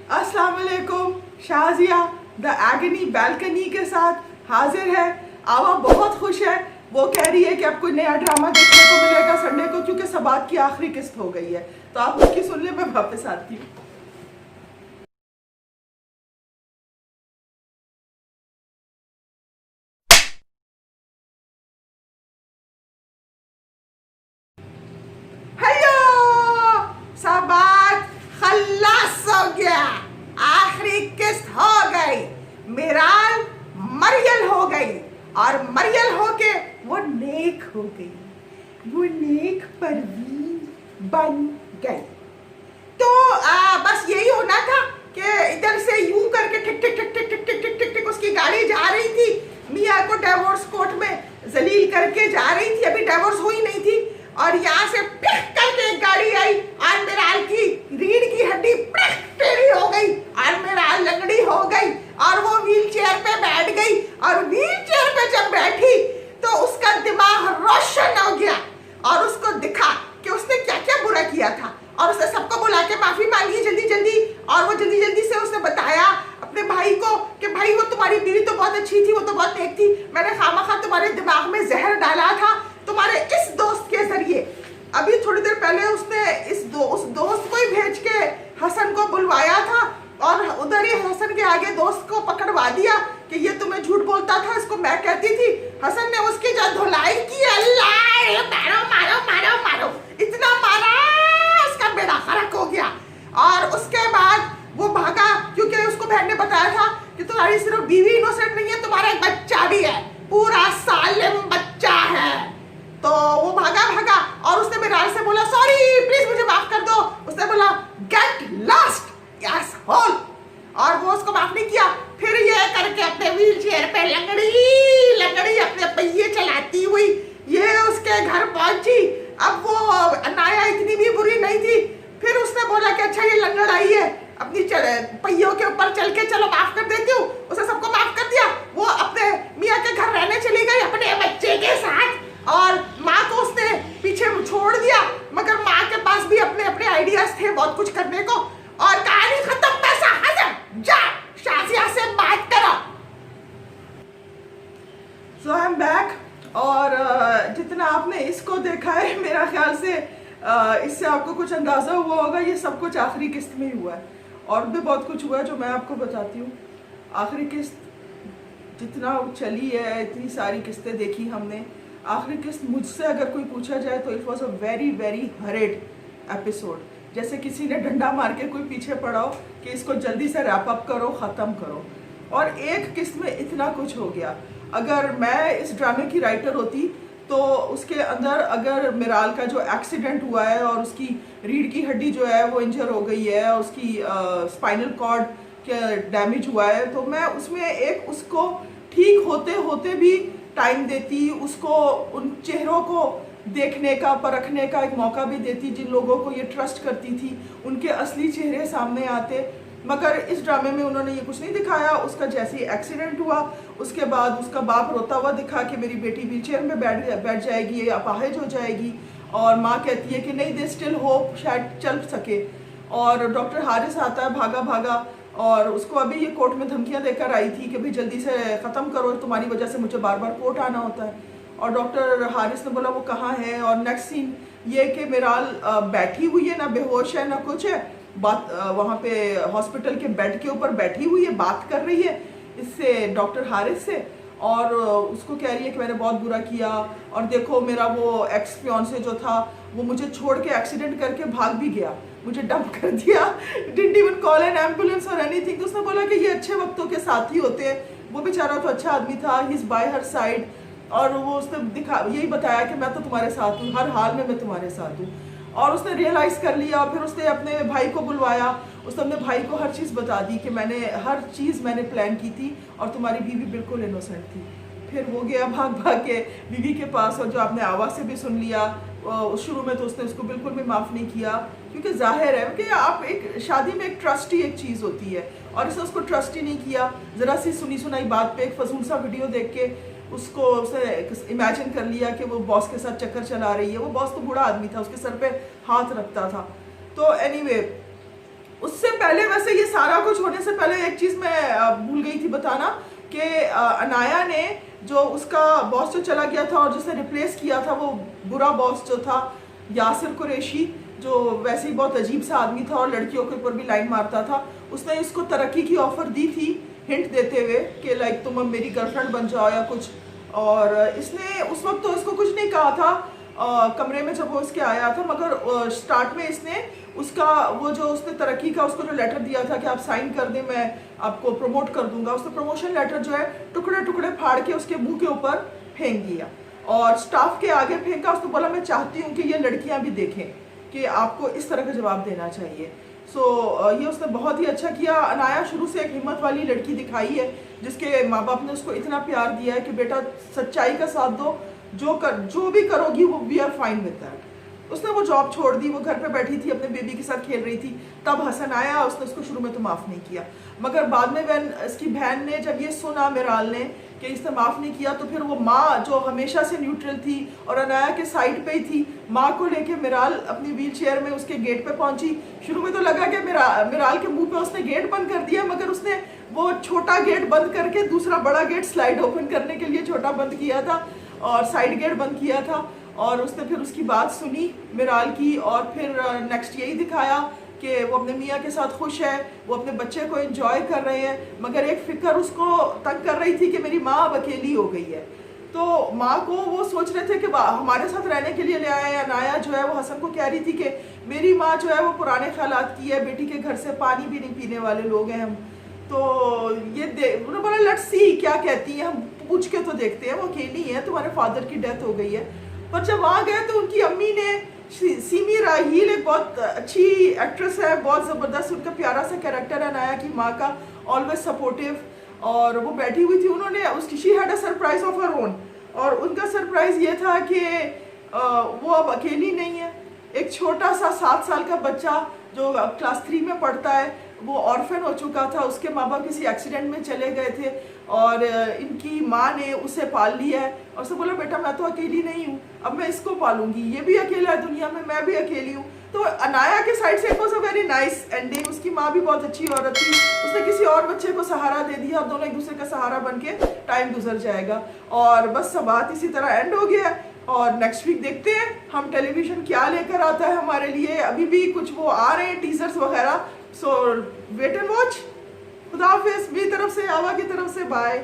अस्सलाम वालेकुम। Shazia the agony balcony के साथ हाजिर है। आवा बहुत खुश है। वो कह रही है कि अब कोई नया ड्रामा देखने को मिलेगा संडे को, क्योंकि सबात की आखिरी किस्त हो गई है। तो आप उसकी सुन ले, मैं वापस आती हूँ। हेलो, सबात खल्लास हो गया, आखिरी किस्त हो गई। मिराल मरियल हो गई और मरियल होके वो नेक हो गई, वो नेक परवीन बन गई। तो बस यही होना था कि इधर से यूं करके टिक टिक टिक टिक टिक टिक टिक टिक टिक उसकी गाड़ी जा रही थी। मियाँ को डिवोर्स कोर्ट में जलील करके जा रही थी, अभी डिवोर्स हुई नहीं थी। और यहाँ से पिक करके एक गाड़ी आई और मिराल की रीढ़ की हड्डी टेढ़ी हो गई और मिराल लंगड़ी हो गई और वो व्हील चेयर पे बैठ गई। और व्हील चेयर पे जब बैठी तो उसका दिमाग रोशन हो गया और उसको दिखा कि उसने क्या क्या बुरा किया था। और उसने सबको बुला के माफी मांगी जल्दी जल्दी। और वो जल्दी जल्दी से उसने बताया अपने भाई को कि भाई वो तुम्हारी बीवी तो बहुत अच्छी थी, वो तो बहुत नेक थी, मैंने खामखा तुम्हारे दिमाग में जहर डाला था तुम्हारे इस दोस्त के जरिए। अभी थोड़ी देर पहले उसने उस दोस्त को ही भेज के हसन को बुलवाया था और उधर ही हसन के आगे दोस्त को पकड़वा दिया कि ये तुम्हें झूठ बोलता था, इसको मैं कहती थी। हसन ने उसकी जो धुलाई की, अल्लाह मारो मारो मारो मारो, इतना मारा उसका बेड़ा खरक हो गया। और उसके बाद वो भागा, क्योंकि उसको बहन ने बताया था कि तुम्हारी सिर्फ बीवी इनोसेंट नहीं है, तुम्हारा एक बच्चा भी है, पूरा सालिम बच्चा है। तो वो भागा और उसने मिराल से बोला सॉरी प्लीज मुझे माफ कर दो। उसने बोला गेट लॉस्ट यस होल, और वो उसको माफ नहीं किया। फिर ये करके अपने व्हील चेयर पे लंगड़ी अपने पहिए चलाती हुई ये उसके घर पहुंची। अब वो अनाया इतनी भी बुरी नहीं थी। फिर उसने बोला कि अच्छा ये लंगड़ आई है, अपनी पहियों के ऊपर चल के चलो माफ कर देती हूँ। उसने सबको माफ कर दिया। वो अपने मियाँ के घर रहने चली गई अपने बच्चे के साथ और माँ को उसने पीछे छोड़ दिया। मगर माँ के पास भी अपने अपने आइडियाज थे बहुत कुछ करने को। और कहानी खत्म। पैसा हजम, जा शाजिया से बात करो। सो आई एम बैक। और जितना आपने इसको देखा है, मेरा ख्याल से इससे आपको कुछ अंदाजा हुआ होगा ये सब कुछ आखिरी किस्त में ही हुआ है। और भी बहुत कुछ हुआ है जो मैं आपको बताती हूँ। आखिरी किस्त जितना चली है, इतनी सारी किस्तें देखी हमने। आखिरी किस्त मुझसे अगर कोई पूछा जाए तो it was a very very horrid episode. जैसे किसी ने डंडा मार के कोई पीछे पड़ा हो कि इसको जल्दी से रैप अप करो, ख़त्म करो। और एक किस्त में इतना कुछ हो गया। अगर मैं इस ड्रामे की राइटर होती तो उसके अंदर अगर मिराल का जो एक्सीडेंट हुआ है और उसकी रीढ़ की हड्डी जो है वो इंजर हो गई है और उसकी स्पाइनल कॉर्ड के डैमेज हुआ है, तो मैं उसमें एक उसको ठीक होते होते भी टाइम देती, उसको उन चेहरों को देखने का, परखने का एक मौका भी देती जिन लोगों को ये ट्रस्ट करती थी, उनके असली चेहरे सामने आते। मगर इस ड्रामे में उन्होंने ये कुछ नहीं दिखाया। उसका जैसे ही एक्सीडेंट हुआ उसके बाद उसका बाप रोता हुआ दिखा कि मेरी बेटी व्हीलचेयर में बैठ जाएगी, अपाहिज हो जाएगी। और माँ कहती है कि नहीं, दे स्टिल होप, शायद चल सके। और डॉक्टर हारिस आता है भागा भागा और उसको अभी ये कोर्ट में धमकियां देकर आई थी कि भाई जल्दी से ख़त्म करो, तुम्हारी वजह से मुझे बार बार कोर्ट आना होता है। और डॉक्टर हारिस ने बोला वो कहाँ है। और नेक्स्ट सीन ये कि मिराल बैठी हुई है, ना बेहोश है ना कुछ है, बात वहाँ पे हॉस्पिटल के बेड के ऊपर बैठी हुई है, बात कर रही है इससे, डॉक्टर हारिस से। और उसको कह रही है कि मैंने बहुत बुरा किया और देखो मेरा वो एक्स फियांसे जो था वो मुझे छोड़ के एक्सीडेंट करके भाग भी गया, मुझे डंप कर दिया, didn't even call N ambulance और एनीथिंग। तो उसने बोला कि ये अच्छे वक्तों के साथी होते हैं, वो बेचारा तो अच्छा आदमी था, he is by her side. और वो उसने यही बताया कि मैं तो तुम्हारे साथ हूँ, हर हाल में मैं तुम्हारे साथ हूँ। और उसने रियलाइज़ कर लिया। फिर उसने अपने भाई को बुलवाया, उसने अपने भाई को हर चीज़ बता दी कि हर चीज़ मैंने प्लान की थी और तुम्हारी बीवी बिल्कुल इनोसेंट थी। फिर वो गया भाग भाग के बीवी के पास और जो आपने आवाज़ से भी सुन लिया, शुरू में तो उसने उसको बिल्कुल भी माफ़ नहीं किया, क्योंकि जाहिर है कि आप एक शादी में एक ट्रस्ट ही एक चीज़ होती है और इसने उसको ट्रस्ट ही नहीं किया। ज़रा सी सुनी सुनाई बात पे एक फजूल सा वीडियो देख के उसको उसे इमेजिन कर लिया कि वो बॉस के साथ चक्कर चला रही है। वो बॉस तो बूढ़ा आदमी था, उसके सर पे हाथ रखता था। तो एनीवे उससे पहले वैसे ये सारा कुछ होने से पहले एक चीज़ मैं भूल गई थी बताना कि अनाया ने जो उसका बॉस जो चला गया था और जिसने रिप्लेस किया था, वो बुरा बॉस जो था यासिर कुरैशी, जो वैसे ही बहुत अजीब सा आदमी था और लड़कियों के ऊपर भी लाइन मारता था, उसने इसको तरक्की की ऑफ़र दी थी हिंट देते हुए कि लाइक तुम अब मेरी गर्लफ्रेंड बन जाओ या कुछ। और इसने उस वक्त तो इसको कुछ नहीं कहा था कमरे में जब वो इसके आया था, मगर स्टार्ट में इसने उसका वो जो उसने तरक्की का उसको जो लेटर दिया था कि आप साइन कर दें मैं आपको प्रमोट कर दूंगा, उसने प्रमोशन लेटर जो है टुकड़े टुकड़े फाड़ के उसके मुंह के ऊपर फेंक दिया और स्टाफ के आगे फेंका। उसने बोला मैं चाहती हूँ कि ये लड़कियाँ भी देखें कि आपको इस तरह का जवाब देना चाहिए। ये उसने बहुत ही अच्छा किया। अनाया शुरू से एक हिम्मत वाली लड़की दिखाई है जिसके माँ बाप ने उसको इतना प्यार दिया है कि बेटा सच्चाई का साथ दो, जो भी करोगी वो we are fine with that. उसने वो जॉब छोड़ दी, वो घर पे बैठी थी अपने बेबी के साथ खेल रही थी, तब हसन आया। उसने उसको शुरू में तो माफ़ नहीं किया, मगर बाद में वैन इसकी बहन ने जब ये सुना मिराल ने कि इसने माफ़ नहीं किया, तो फिर वो माँ जो हमेशा से न्यूट्रल थी और अनाया के साइड पे ही थी, माँ को लेके मिराल अपनी व्हील चेयर में उसके गेट पे पहुंची। शुरू में तो लगा कि मिराल के मुंह पे उसने गेट बंद कर दिया, मगर उसने वो छोटा गेट बंद करके दूसरा बड़ा गेट स्लाइड ओपन करने के लिए छोटा बंद किया था और साइड गेट बंद किया था। और उसने फिर उसकी बात सुनी मिराल की और फिर नेक्स्ट यही दिखाया कि वो अपने मियाँ के साथ खुश है, वो अपने बच्चे को एंजॉय कर रहे हैं, मगर एक फिक्र उसको तंग कर रही थी कि मेरी माँ अब अकेली हो गई है। तो माँ को वो सोच रहे थे कि हमारे साथ रहने के लिए ले आए हैं। अनाया जो है वो हसन को कह रही थी कि मेरी माँ जो है वो पुराने ख्यालात की है, बेटी के घर से पानी भी नहीं पीने वाले लोग हैं हम। तो उन्होंने बोला लेट्स सी क्या कहती है, हम पूछ के तो देखते हैं, वो अकेली है, तुम्हारे फादर की डेथ हो गई है। पर जब वहाँ गए तो उनकी अम्मी ने, सीमी राहील एक बहुत अच्छी एक्ट्रेस है, बहुत ज़बरदस्त, उनका प्यारा सा कैरेक्टर है अनाया की माँ का, ऑलवेज सपोर्टिव, और वो बैठी हुई थी। उन्होंने उसकी she had a surprise of her own, और उनका सरप्राइज ये था कि वो अब अकेली नहीं है। एक छोटा सा 7 साल का बच्चा जो क्लास 3 में पढ़ता है, वो ऑर्फन हो चुका था, उसके माँ बाप किसी एक्सीडेंट में चले गए थे और इनकी माँ ने उसे पाल लिया है और उसे बोला बेटा मैं तो अकेली नहीं हूँ, अब मैं इसको पालूंगी, ये भी अकेला है दुनिया में, मैं भी अकेली हूँ। तो अनाया के साइड से it was a very nice ending. उसकी माँ भी बहुत अच्छी औरत थी, उसने किसी और बच्चे को सहारा दे दिया और दोनों एक दूसरे का सहारा बन के टाइम गुजर जाएगा। और बस सब बात इसी तरह एंड हो गया और नेक्स्ट वीक देखते हैं हम टेलीविजन क्या लेकर आता है हमारे लिए। अभी भी कुछ वो आ रहे हैं टीजर्स वगैरह, सो वेट एंड वॉच। खुदा हाफिज़, मेरी तरफ से, आवा की तरफ से बाय।